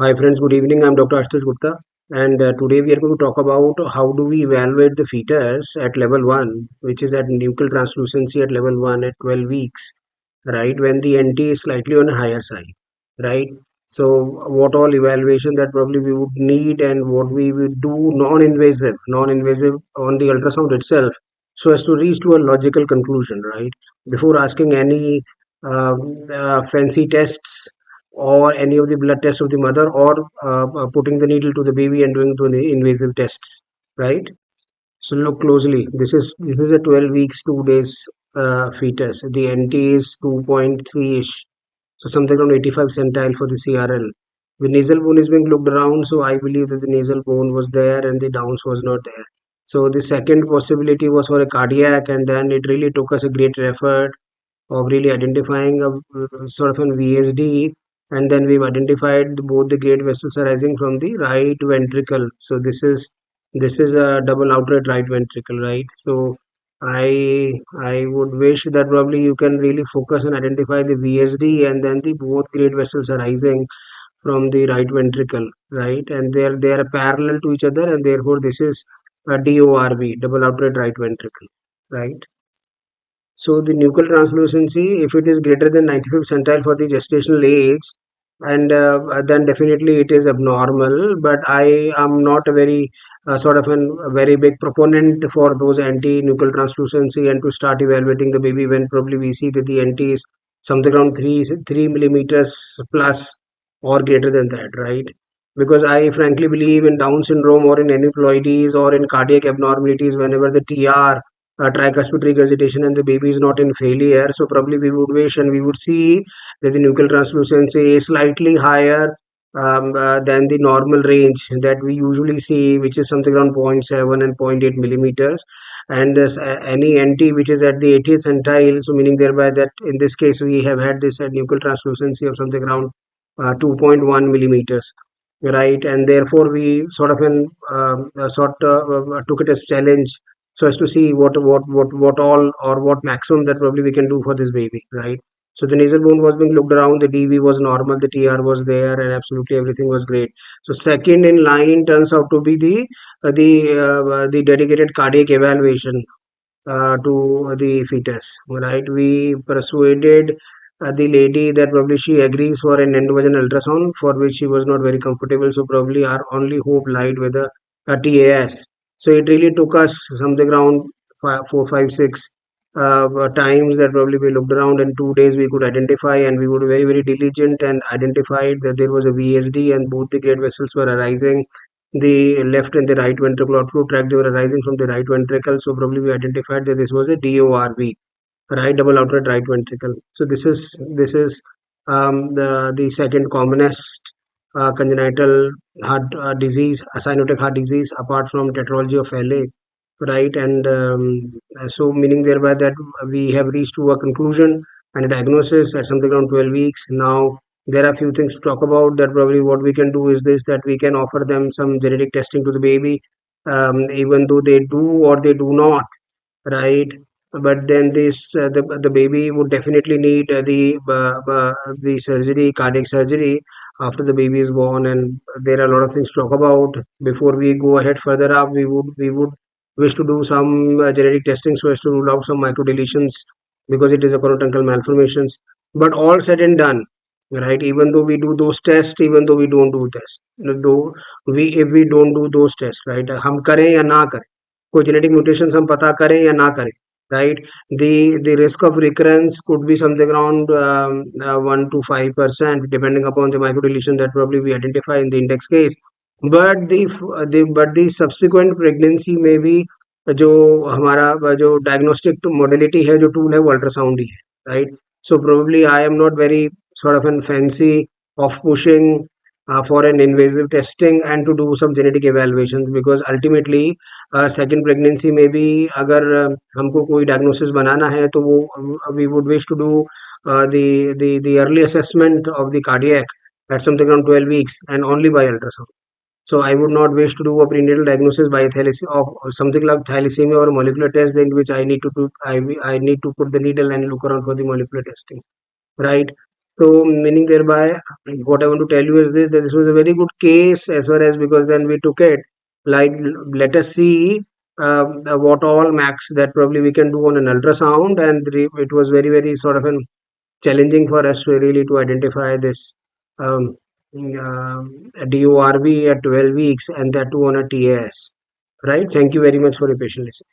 Hi friends, good evening. I'm Dr. Ashutosh Gupta, and today we are going to talk about how do we evaluate the fetus at level 1, which is at nuchal translucency at level 1 at 12 weeks, right? When the NT is slightly on a higher side, right? So what all evaluation that probably we would need and what we would do non-invasive on the ultrasound itself, so as to reach to a logical conclusion, right? Before asking any fancy tests or any of the blood tests of the mother or putting the needle to the baby and doing the invasive tests, right? So look closely. This is a 12 weeks 2 days fetus. The NT is 2.3 ish, so something around 85 centile for the CRL. The nasal bone is being looked around, so I believe that the nasal bone was there and the downs was not there. So the second possibility was for a cardiac, and then it really took us a great effort of really identifying a sort of an VSD, and then we've identified both the great vessels arising from the right ventricle. So this is a double outlet right ventricle, right? So I would wish that probably you can really focus and identify the VSD and then the both great vessels arising from the right ventricle, right? And they are parallel to each other, and therefore this is a DORV, double outlet right ventricle, right? So the nuchal translucency, if it is greater than 95th centile for the gestational age, and then definitely it is abnormal. But I am not a very sort of a very big proponent for those anti-nuchal translucency and to start evaluating the baby when probably we see that the NT is something around 3 millimeters plus or greater than that, right? Because I frankly believe in Down syndrome or in aneuploidies or in cardiac abnormalities, whenever the TR tricuspid regurgitation and the baby is not in failure, so probably we would wish and we would see that the nuchal translucency is slightly higher than the normal range that we usually see, which is something around zero point 0.7 and zero point 0.8 millimeters. And any NT which is at the 80th centile, so meaning thereby that in this case we have had this nuchal translucency of something around 2.1 millimeters, right? And therefore we sort of took it as challenge so as to see what all or what maximum that probably we can do for this baby, right? So the nasal bone was being looked around, the DV was normal, the TR was there, and absolutely everything was great. So second in line turns out to be the dedicated cardiac evaluation to the fetus, right? We persuaded the lady that probably she agrees for an endovaginal ultrasound, for which she was not very comfortable. So probably our only hope lied with a TAS. So it really took us something around 4, 5, 6 times that probably we looked around. In 2 days we could identify, and we were very very diligent and identified that there was a VSD and both the great vessels were arising, the left and the right ventricular outflow tract, they were arising from the right ventricle. So probably we identified that this was a DORV, right double outlet right ventricle. So this is the second commonest congenital heart disease, cyanotic heart disease, apart from tetralogy of Fallot, right? And so meaning thereby that we have reached to a conclusion and a diagnosis at something around 12 weeks. Now there are few things to talk about, that probably what we can do is this, that we can offer them some genetic testing to the baby, even though they do or they do not, right? But then the baby would definitely need the surgery, cardiac surgery, after the baby is born. And there are a lot of things to talk about. Before we go ahead further up, we would wish to do some genetic testing so as to rule out some microdeletions, because it is a corotruncal malformations. But all said and done, right? Even though we do those tests, even though we don't do tests, though we if we don't do those tests, right? हम करें या ना करें, कोई genetic mutations हम पता करें या ना करें, right? The risk of recurrence could be something around 1 to 5%, depending upon the microdeletion that probably we identify in the index case. But the subsequent pregnancy में भी जो हमारा जो diagnostic modality है, जो tool है, वो ultrasound ही है, right? So probably I am not very sort of an fancy of pushing for an invasive testing and to do some genetic evaluations, because ultimately second pregnancy में भी अगर हमको कोई diagnosis बनाना है, तो वो we would wish to do the early assessment of the cardiac at something around 12 weeks and only by ultrasound. So I would not wish to do a prenatal diagnosis by of something like thalassemia or a molecular test, in which I need to put the needle and look around for the molecular testing, right? So, meaning thereby, what I want to tell you is this, that this was a very good case as far as, because then we took it. Like, let us see what all max that probably we can do on an ultrasound, and it was very, very sort of an challenging for us to really to identify this um, DORV at 12 weeks, and that too on a TAS. Right? Thank you very much for your patient listening.